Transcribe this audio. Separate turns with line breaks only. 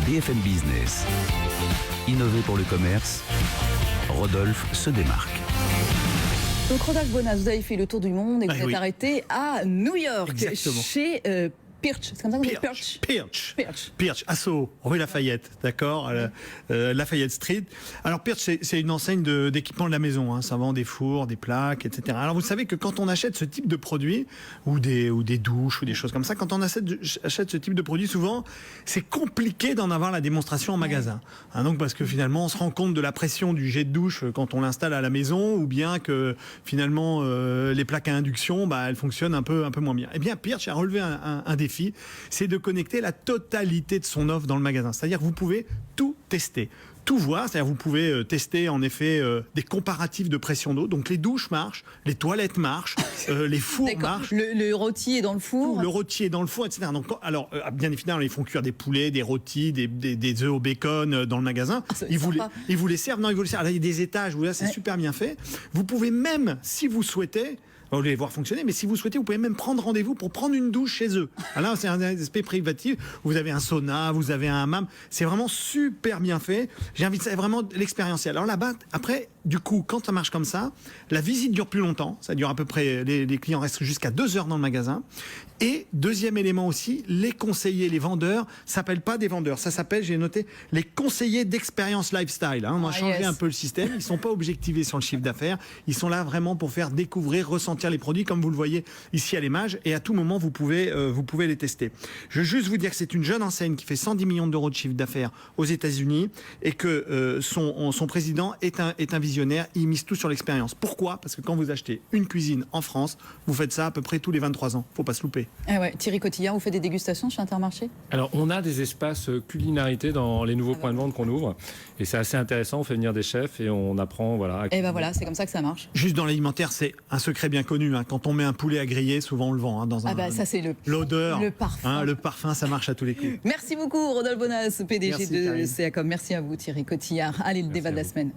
BFM Business. Innover pour le commerce, Rodolphe se démarque.
Donc Rodolphe Bonas, vous avez fait le tour du monde et vous êtes arrêté à New York.
Exactement.
Chez Pirch, c'est comme ça qu'on dit
Pirch, Asso, rue Lafayette, d'accord, Lafayette Street. Alors Pirch, c'est une enseigne d'équipement de la maison, hein. Ça vend des fours, des plaques, etc. Alors vous savez que quand on achète ce type de produit, ou des douches, ou des choses comme ça, quand on achète ce type de produit, souvent, c'est compliqué d'en avoir la démonstration en magasin. Hein, donc parce que finalement, on se rend compte de la pression du jet de douche quand on l'installe à la maison, ou bien que finalement, les plaques à induction, elles fonctionnent un peu moins bien. Eh bien, Pirch a relevé un défi, c'est de connecter la totalité de son offre dans le magasin. C'est-à-dire que vous pouvez tout tester, tout voir. C'est-à-dire que vous pouvez tester en effet des comparatifs de pression d'eau. Donc les douches marchent, les toilettes marchent, les fours marchent.
Le rôti est dans le four.
Le rôti est dans le four, etc. Donc, alors, bien évidemment, ils font cuire des poulets, des rôtis, des œufs au bacon dans le magasin. Ils vous les servent. Non, ils vous les servent. Là, il y a des étages. Là, c'est super bien fait. Vous pouvez même, si vous souhaitez, vous allez les voir fonctionner, mais si vous souhaitez, vous pouvez même prendre rendez-vous pour prendre une douche chez eux. Alors, c'est un aspect privatif. Vous avez un sauna, vous avez un hammam. C'est vraiment super bien fait. J'invite ça, vraiment l'expérientiel. Alors là-bas, après, du coup, quand ça marche comme ça, la visite dure plus longtemps. Ça dure à peu près, les clients restent jusqu'à 2 heures dans le magasin. Et deuxième élément aussi, les conseillers, les vendeurs, s'appellent pas des vendeurs. Ça s'appelle, j'ai noté, les conseillers d'expérience lifestyle. Hein. On a changé un peu le système. Ils sont pas objectivés sur le chiffre d'affaires. Ils sont là vraiment pour faire découvrir, ressentir les produits, comme vous le voyez ici à l'image. Et à tout moment, vous pouvez les tester. Je veux juste vous dire que c'est une jeune enseigne qui fait 110 millions d'euros de chiffre d'affaires aux États-Unis et que son président est un visionnaire. Il mise tout sur l'expérience. Pourquoi ? Parce que quand vous achetez une cuisine en France, vous faites ça à peu près tous les 23 ans. Faut pas se louper.
Ah ouais. Thierry Cotillard, vous faites des dégustations chez Intermarché ?
Alors, on a des espaces culinarité dans les nouveaux points de vente qu'on ouvre. Et c'est assez intéressant. On fait venir des chefs et on apprend. Voilà,
et voilà, c'est comme ça que ça marche.
Juste dans l'alimentaire, c'est un secret bien connu. Hein. Quand on met un poulet à griller, souvent on le vend. Hein, dans
ça c'est
l'odeur.
Le parfum.
Le parfum, ça marche à tous les coups.
Merci beaucoup, Rodolphe Bonas, PDG de
Karine.
CACOM. Merci à vous, Thierry Cotillard. Allez, le débat de la semaine.